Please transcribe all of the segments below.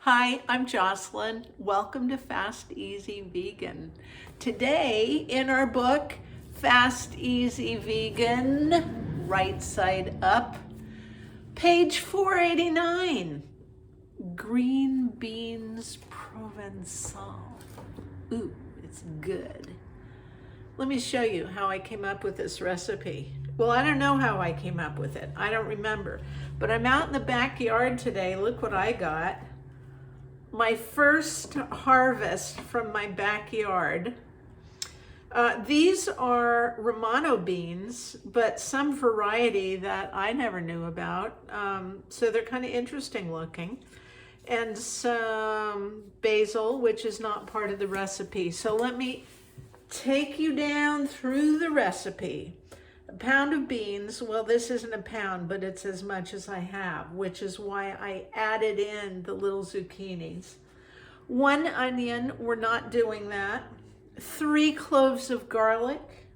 Hi, I'm Jocelyn. Welcome to Fast Easy Vegan. Today in our book, Fast Easy Vegan, right side up, page 489, green beans Provencal. Ooh, it's good. Let me show you how I came up with this recipe. Well, I don't know how I came up with it. I don't remember. But I'm out in the backyard today. Look what I got. My first harvest from my backyard. These are Romano beans, but some variety that I never knew about. So they're kind of interesting looking. And some basil, which is not part of the recipe. So let me take you down through the recipe. A pound of beans, well, this isn't a pound, but it's as much as I have, which is why I added in the little zucchinis. 1 onion, we're not doing that. 3 cloves of garlic.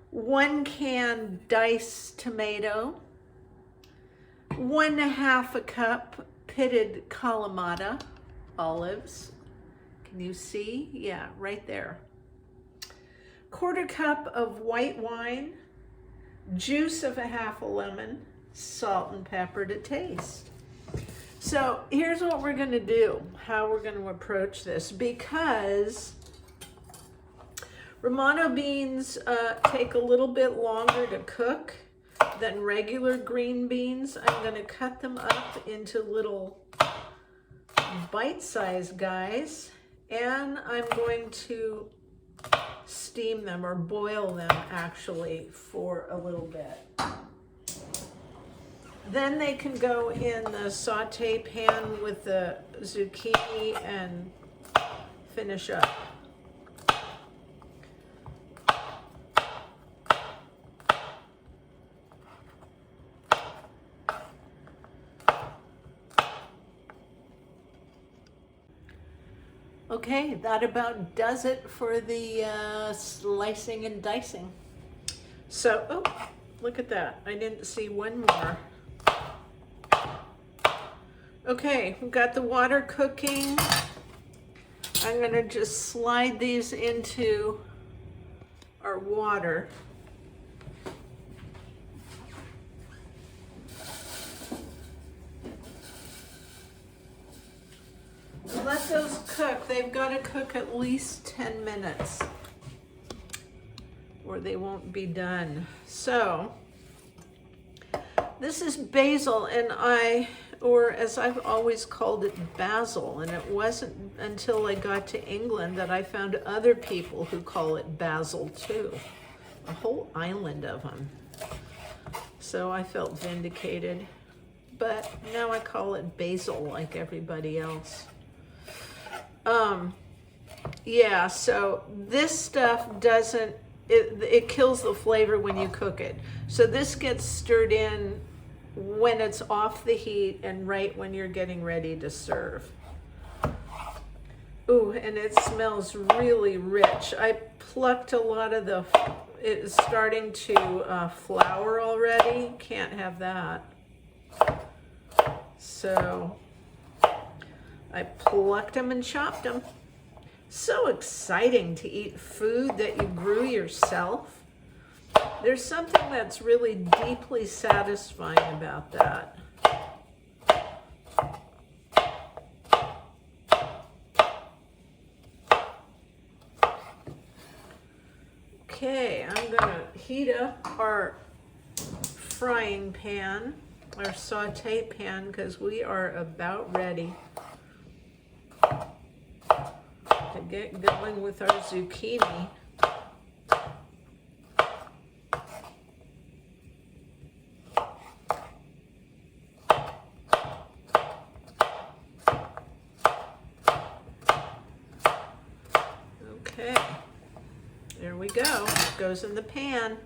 1 can diced tomato. 1/2 a cup pitted Kalamata olives. Can you see? Yeah, right there. 1/4 cup of white wine. Juice of 1/2 lemon, salt and pepper to taste. So here's what we're going to do, how we're going to approach this, because Romano beans take a little bit longer to cook than regular green beans. I'm going to cut them up into little bite-sized guys, and I'm going to steam them or boil them actually for a little bit. Then they can go in the saute pan with the zucchini and finish up. Okay, that about does it for the slicing and dicing. So, oh, look at that. I didn't see one more. Okay, we've got the water cooking. I'm going to just slide these into our water. Let those cook. They've got to cook at least 10 minutes or they won't be done. So this is basil, and or as I've always called it, basil, and it wasn't until I got to England that I found other people who call it basil too. A whole island of them. So I felt vindicated. But now I call it basil like everybody else. Yeah, so this stuff doesn't, it kills the flavor when you cook it. So this gets stirred in when it's off the heat and right when you're getting ready to serve. Ooh, and it smells really rich. I plucked a lot of the, it's starting to flour already. Can't have that. So I plucked them and chopped them. So exciting to eat food that you grew yourself. There's something that's really deeply satisfying about that. Okay, I'm gonna heat up our frying pan, our saute pan, because we are about ready to get going with our zucchini. Okay, there we go. It goes in the pan.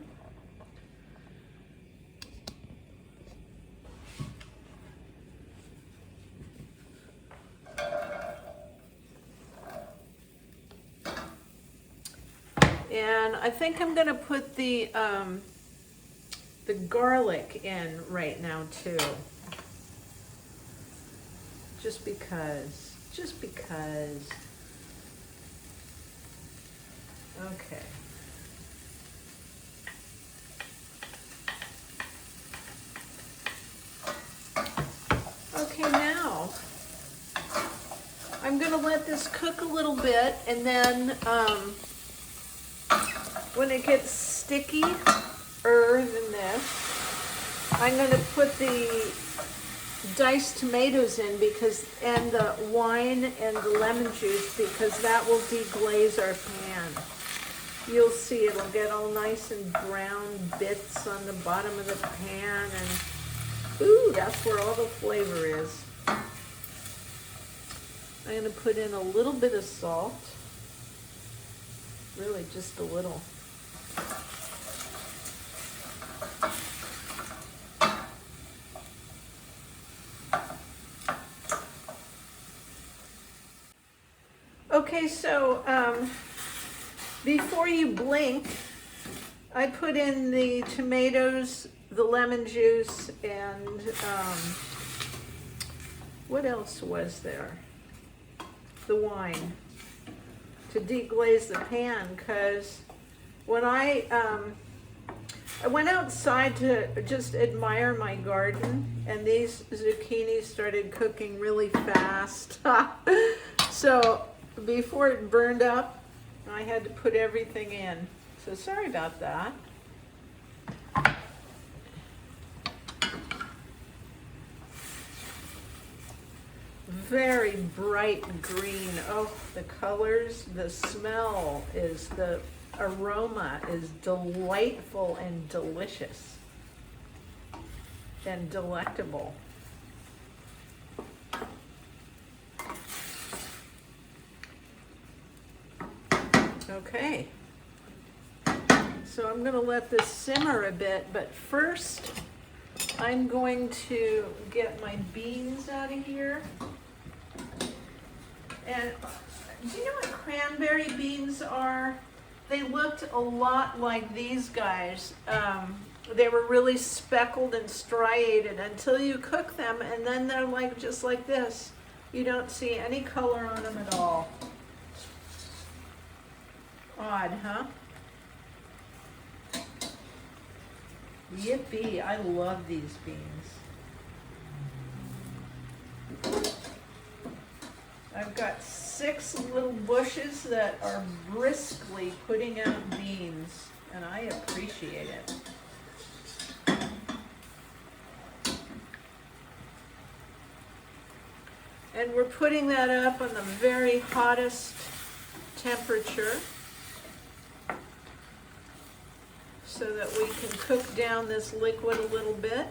And I think I'm going to put the garlic in right now too. just because. Okay. Okay, now I'm gonna let this cook a little bit, and then when it gets stickier than this, I'm gonna put the diced tomatoes in and the wine and the lemon juice, because that will deglaze our pan. You'll see it'll get all nice and brown bits on the bottom of the pan, and ooh, that's where all the flavor is. I'm gonna put in a little bit of salt, really just a little. Okay, so before you blink, I put in the tomatoes, the lemon juice, and what else was there? The wine to deglaze the pan, because when I went outside to just admire my garden, and these zucchini started cooking really fast. So before it burned up, I had to put everything in. So sorry about that. Very bright green. Oh, the colors, the smell is, the aroma is delightful and delicious and delectable. Okay, so I'm going to let this simmer a bit, but first I'm going to get my beans out of here. And do you know what cranberry beans are? They looked a lot like these guys. They were really speckled and striated until you cook them, and then they're like just like this. You don't see any color on them at all. Odd, huh? Yippee, I love these beans. I've got 6 little bushes that are briskly putting out beans, and I appreciate it. And we're putting that up on the very hottest temperature, so that we can cook down this liquid a little bit.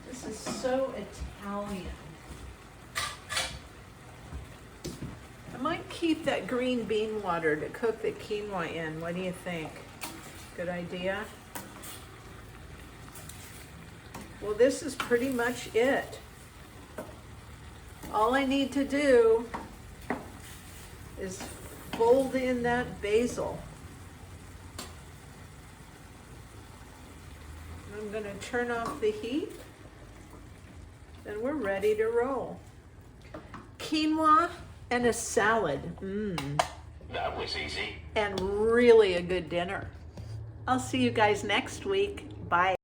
This is so Italian. I might keep that green bean water to cook the quinoa in. What do you think? Good idea? Well, this is pretty much it. All I need to do is fold in that basil. I'm going to turn off the heat, and we're ready to roll. Quinoa and a salad. That was easy. And really a good dinner. I'll see you guys next week. Bye.